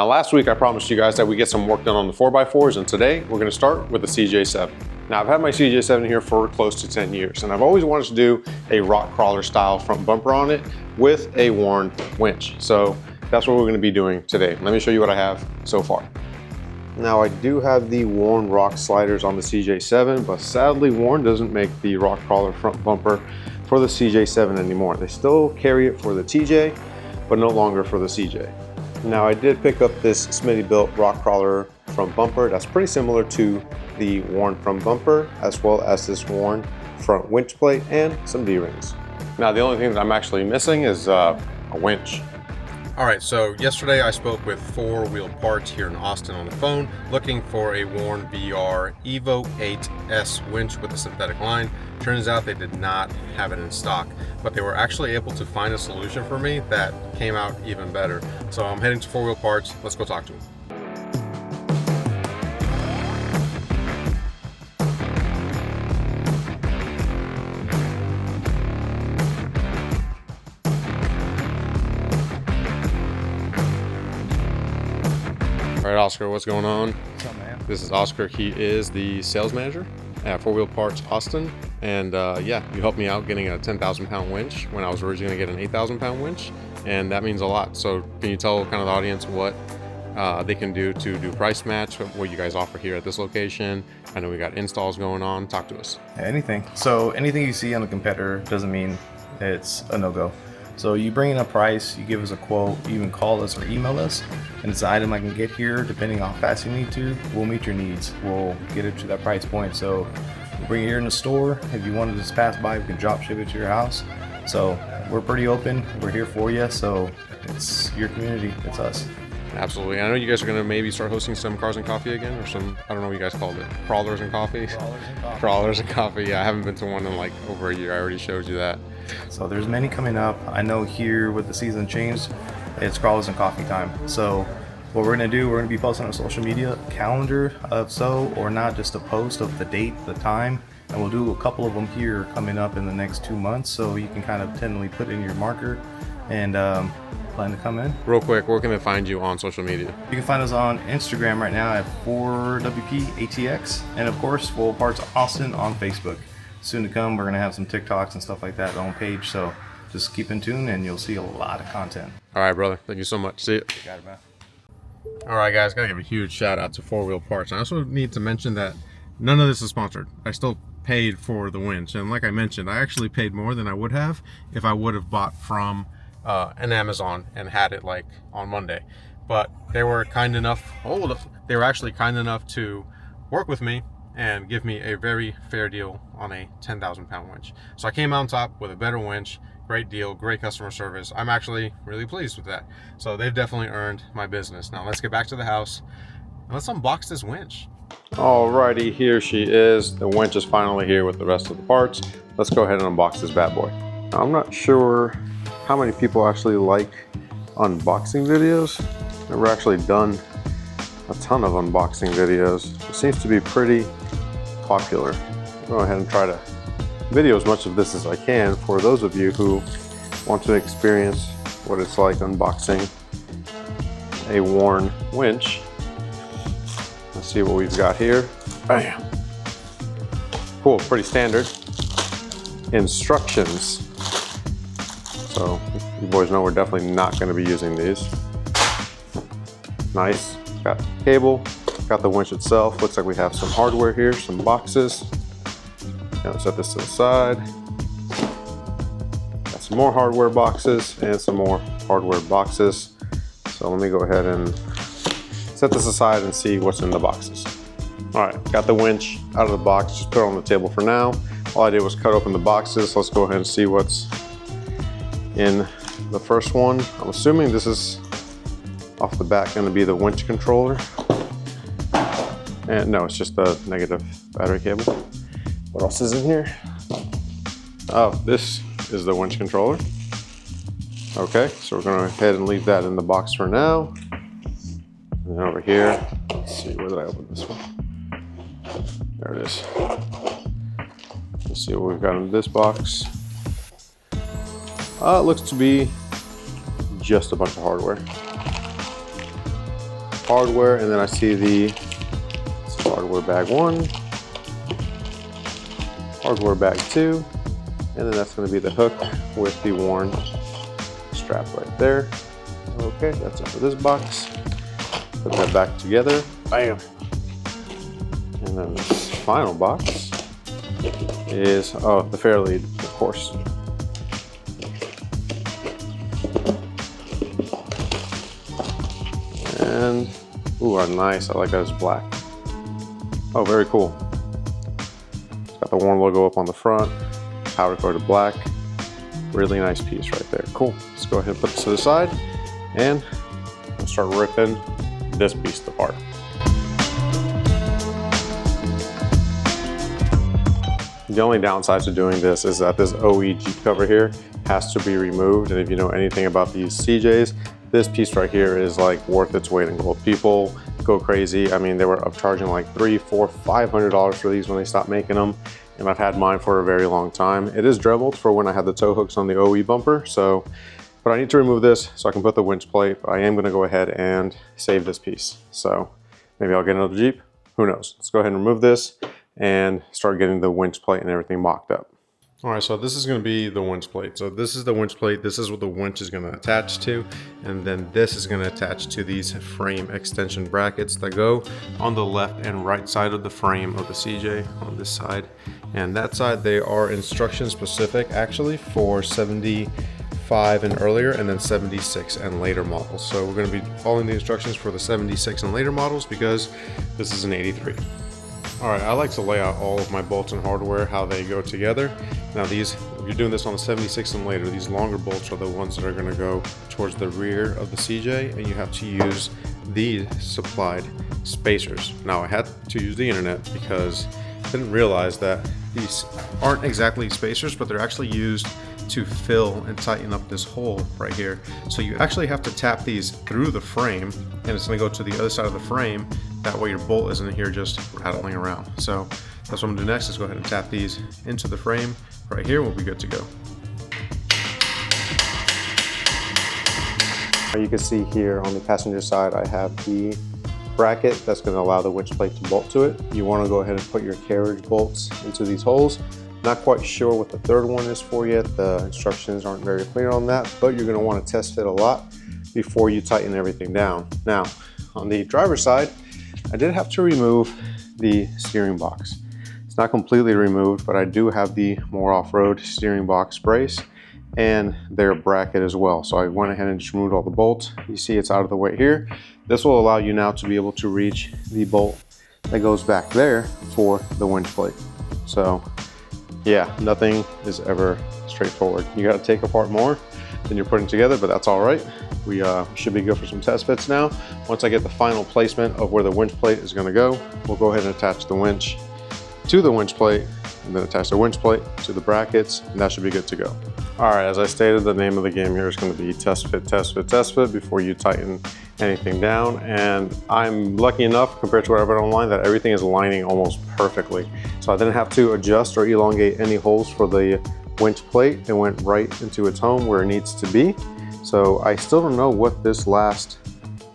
Now, last week I promised you guys that we get some work done on the 4x4s, and today we're going to start with the CJ7. Now, I've had my CJ7 here for close to 10 years, and I've always wanted to do a rock crawler style front bumper on it with a worn winch. So that's what we're going to be doing today. Let me show you what I have so far. Now, I do have the worn rock sliders on the CJ7, but sadly Warn doesn't make the rock crawler front bumper for the CJ7 anymore. They still carry it for the TJ, but no longer for the CJ. Now, I did pick up this Smitty-built rock crawler front bumper that's pretty similar to the Warn front bumper, as well as this Warn front winch plate and some D-rings. Now, the only thing that I'm actually missing is a winch. All right, so yesterday I spoke with 4 Wheel Parts here in Austin on the phone, looking for a Warn VR Evo 8S winch with a synthetic line. Turns out they did not have it in stock, but they were actually able to find a solution for me that came out even better. So I'm heading to 4 Wheel Parts. Let's go talk to them. All right, Oscar, what's going on? What's up, man? This is Oscar. He is the sales manager at 4 Wheel Parts Austin. And yeah, you helped me out getting a 10,000 pound winch when I was originally gonna get an 8,000 pound winch. And that means a lot. So can you tell kind of the audience what they can do to do price match, what you guys offer here at this location? I know we got installs going on. Talk to us. Anything. So anything you see on a competitor doesn't mean it's a no-go. So you bring in a price, you give us a quote, you even call us or email us, and it's an item I can get here. Depending on how fast you need to, we'll meet your needs. We'll get it to that price point. So we'll bring it here in the store. If you want to just pass by, we can drop ship it to your house. So we're pretty open. We're here for you. So it's your community. It's us. Absolutely. I know you guys are going to maybe start hosting some Cars and Coffee again, or some, I don't know what you guys called it, Crawlers and Coffee? Crawlers and coffee. Crawlers and Coffee. Yeah, I haven't been to one in like over a year. I already showed you that. So there's many coming up. I know here with the season changed, it's Crawlers and Coffee time. So what we're going to do, we're going to be posting on our social media calendar of so or not, just a post of the date, the time, and we'll do a couple of them here coming up in the next 2 months, so you can kind of tentatively put in your marker and plan to come in. Real quick, where can they find you on social media? You can find us on Instagram right now at 4WPATX, and of course 4 Parts Austin on Facebook. Soon to come, we're going to have some TikToks and stuff like that on page, so just keep in tune and you'll see a lot of content. All right, brother. Thank you so much. See you. You got it, man. All right, guys. Got to give a huge shout out to 4 Wheel Parts. I also need to mention that none of this is sponsored. I still paid for the winch. And like I mentioned, I actually paid more than I would have if I would have bought from an Amazon and had it like on Monday. But they were kind enough, they were actually kind enough to work with me and give me a very fair deal on a 10,000 pound winch. So I came out on top with a better winch. Great deal, great customer service. I'm actually really pleased with that. So they've definitely earned my business. Now let's get back to the house and let's unbox this winch. Alrighty, here she is. The winch is finally here with the rest of the parts. Let's go ahead and unbox this bad boy. Now, I'm not sure how many people actually like unboxing videos. I've never actually done a ton of unboxing videos. It seems to be pretty popular. I'll go ahead and try to video as much of this as I can for those of you who want to experience what it's like unboxing a worn winch. Let's see what we've got here. Bam. Cool, pretty standard. Instructions. So you boys know we're definitely not going to be using these. Nice. Got cable, got the winch itself. Looks like we have some hardware here, some boxes. Now set this to the side. Got some more hardware boxes and some more hardware boxes. So let me go ahead and set this aside and see what's in the boxes. All right, got the winch out of the box, just put it on the table for now. All I did was cut open the boxes. Let's go ahead and see what's in the first one. I'm assuming this is off the back going to be the winch controller. And no, it's just the negative battery cable. What else is in here? Oh, this is the winch controller. Okay, so we're going to go ahead and leave that in the box for now. And then over here, let's see, where did I open this one? There it is. Let's see what we've got in this box. It looks to be just a bunch of hardware. hardware, and then I see the hardware bag 1, hardware bag 2, and then that's going to be the hook with the worn strap right there. Okay, that's it for this box. Put that back together. Bam! And then this final box is, oh, the fair lead, of course. And, ooh, nice. I like that it's black. Oh, very cool. It's got the Warren logo up on the front, powder coated black. Really nice piece right there. Cool. Let's go ahead and put this to the side, and I'll start ripping this piece apart. The only downside to doing this is that this OE Jeep cover here has to be removed, and if you know anything about these CJs, this piece right here is like worth its weight in gold. People go crazy. I mean, they were upcharging like $300, $400, $500 for these when they stopped making them, and I've had mine for a very long time. It is dremeled for when I had the tow hooks on the OE bumper, so, but I need to remove this so I can put the winch plate, but I am gonna go ahead and save this piece. So maybe I'll get another Jeep, who knows. Let's go ahead and remove this and start getting the winch plate and everything mocked up. All right, so this is going to be the winch plate. So this is the winch plate. This is what the winch is going to attach to. And then this is going to attach to these frame extension brackets that go on the left and right side of the frame of the CJ on this side. And that side, they are instruction specific actually for 75 and earlier, and then 76 and later models. So we're going to be following the instructions for the 76 and later models because this is an 83. All right, I like to lay out all of my bolts and hardware, how they go together. Now these, if you're doing this on the 76 and later, these longer bolts are the ones that are gonna go towards the rear of the CJ, and you have to use these supplied spacers. Now I had to use the internet because I didn't realize that these aren't exactly spacers, but they're actually used to fill and tighten up this hole right here. So you actually have to tap these through the frame, and it's gonna go to the other side of the frame. That way your bolt isn't here just rattling around. So that's what I'm gonna do next, is go ahead and tap these into the frame right here, and we'll be good to go. You can see here on the passenger side, I have the bracket that's gonna allow the winch plate to bolt to it. You wanna go ahead and put your carriage bolts into these holes. Not quite sure what the third one is for yet. The instructions aren't very clear on that, but you're gonna wanna test fit a lot before you tighten everything down. Now, on the driver's side, I did have to remove the steering box. It's not completely removed, but I do have the more off-road steering box brace and their bracket as well. So I went ahead and just removed all the bolts. You see it's out of the way here. This will allow you now to be able to reach the bolt that goes back there for the winch plate. So yeah, nothing is ever straightforward. You got to take apart more than you're putting together, but that's all right. We should be good for some test fits now. Once I get the final placement of where the winch plate is going to go, we'll go ahead and attach the winch to the winch plate, and then attach the winch plate to the brackets, and that should be good to go. All right, as I stated, the name of the game here is going to be test fit, test fit, test fit before you tighten anything down. And I'm lucky enough, compared to what I've read online, that everything is lining almost perfectly. So I didn't have to adjust or elongate any holes for the winch plate. It went right into its home where it needs to be. So I still don't know what this last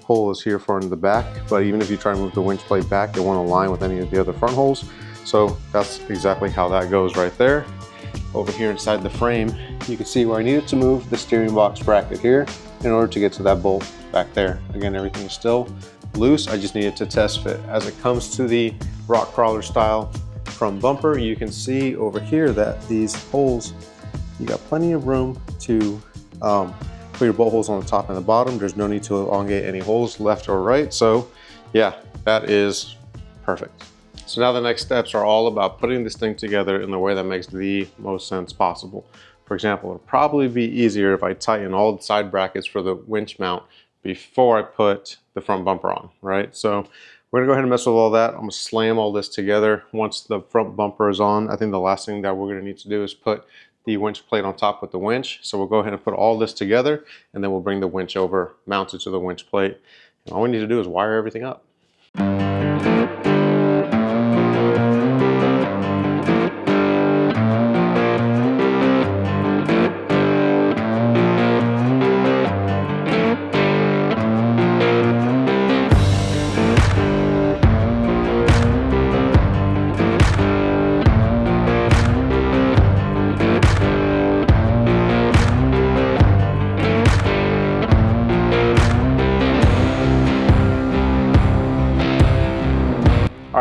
hole is here for in the back, but even if you try to move the winch plate back, it won't align with any of the other front holes. So that's exactly how that goes right there. Over here inside the frame, you can see where I needed to move the steering box bracket here in order to get to that bolt back there. Again, everything is still loose. I just needed to test fit. As it comes to the rock crawler style front bumper, you can see over here that these holes, you got plenty of room to put your bolt holes on the top and the bottom. There's no need to elongate any holes left or right. So yeah, that is perfect. So now the next steps are all about putting this thing together in the way that makes the most sense possible. For example, it'll probably be easier if I tighten all the side brackets for the winch mount before I put the front bumper on, right? So we're gonna go ahead and mess with all that. I'm gonna slam all this together. Once the front bumper is on, I think the last thing that we're gonna need to do is put the winch plate on top with the winch. So we'll go ahead and put all this together, and then we'll bring the winch over, mount it to the winch plate. And all we need to do is wire everything up.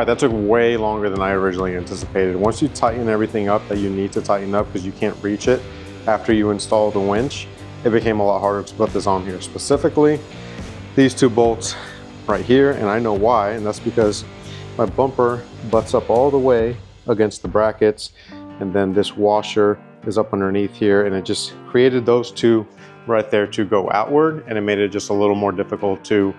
right, that took way longer than I originally anticipated. Once you tighten everything up that you need to tighten up because you can't reach it after you install the winch, it became a lot harder to put this on here. Specifically, these two bolts right here, and I know why, and that's because my bumper butts up all the way against the brackets, and then this washer is up underneath here, and it just created those two right there to go outward, and it made it just a little more difficult to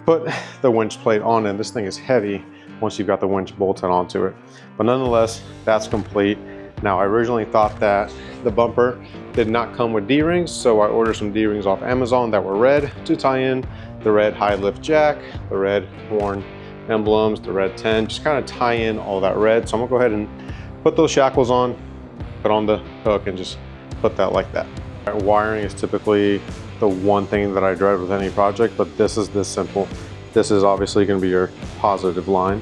put the winch plate on, and this thing is heavy once you've got the winch bolted onto it. But nonetheless, that's complete. Now, I originally thought that the bumper did not come with D-rings, so I ordered some D-rings off Amazon that were red to tie in the red high lift jack, the red horn emblems, the red 10, just kind of tie in all that red. So I'm gonna go ahead and put those shackles on, put on the hook, and just put that like that. Wiring is typically the one thing that I dread with any project, but this is this simple. This is obviously gonna be your positive line.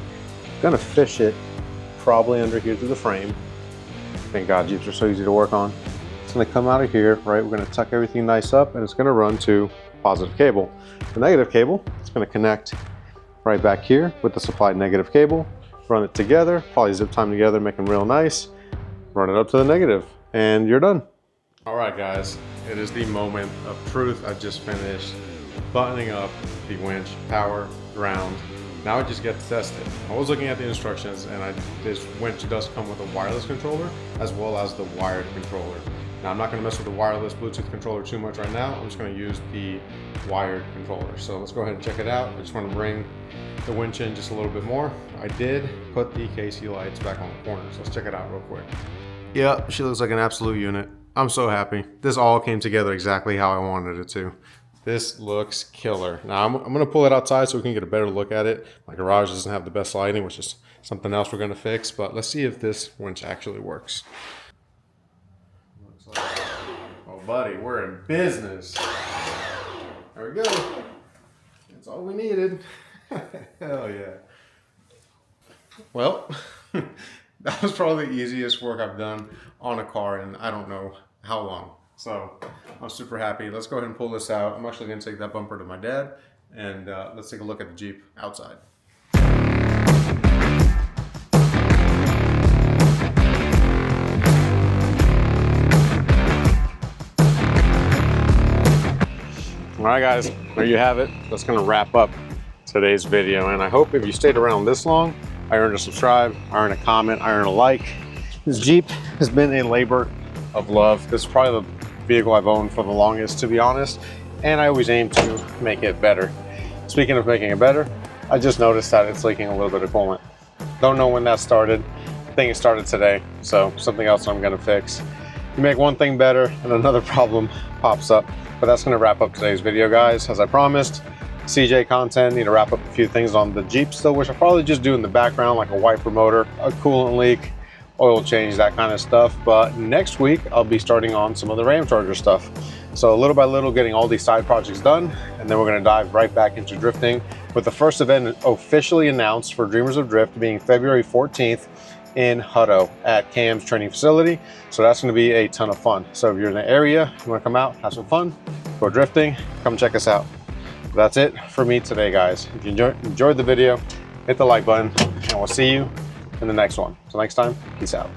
I'm gonna fish it probably under here to the frame. Thank God Jeeps are so easy to work on. It's gonna come out of here, right? We're gonna tuck everything nice up, and it's gonna run to positive cable. The negative cable, it's gonna connect right back here with the supplied negative cable, run it together, probably zip time together, make them real nice, run it up to the negative, and you're done. All right, guys, it is the moment of truth. I just finished buttoning up the winch, power, ground. Now I just get to test it. I was looking at the instructions, and this winch does come with a wireless controller as well as the wired controller. Now I'm not gonna mess with the wireless Bluetooth controller too much right now. I'm just gonna use the wired controller. So let's go ahead and check it out. I just wanna bring the winch in just a little bit more. I did put the KC lights back on the corner, so let's check it out real quick. Yeah, she looks like an absolute unit. I'm so happy. This all came together exactly how I wanted it to. This looks killer. Now I'm gonna pull it outside so we can get a better look at it. My garage doesn't have the best lighting, which is something else we're gonna fix, but let's see if this winch actually works. Looks like, oh buddy, we're in business. There we go. That's all we needed. Hell yeah. Well, that was probably the easiest work I've done on a car in I don't know how long. So I'm super happy. Let's go ahead and pull this out. I'm actually gonna take that bumper to my dad, and let's take a look at the Jeep outside. All right, guys, there you have it. That's gonna wrap up today's video, and I hope if you stayed around this long, I earned a subscribe, I earned a comment, I earned a like. This Jeep has been a labor of love. This is probably the vehicle I've owned for the longest, to be honest, and I always aim to make it better. Speaking of making it better, I just noticed that it's leaking a little bit of coolant. Don't know when that started. I think it started today, so something else I'm gonna fix. You make one thing better and another problem pops up. But that's gonna wrap up today's video, guys. As I promised, CJ content, need to wrap up a few things on the Jeep still, which I'll probably just do in the background, like a wiper motor, a coolant leak, oil change, that kind of stuff. But next week, I'll be starting on some of the Ram Charger stuff. So little by little, getting all these side projects done, and then we're gonna dive right back into drifting with the first event officially announced for Dreamers of Drift being February 14th in Hutto at Cam's training facility. So that's gonna be a ton of fun. So if you're in the area, you wanna come out, have some fun, go drifting, come check us out. That's it for me today, guys. If you enjoyed the video, hit the like button, and we'll see you in the next one. Till next time, peace out.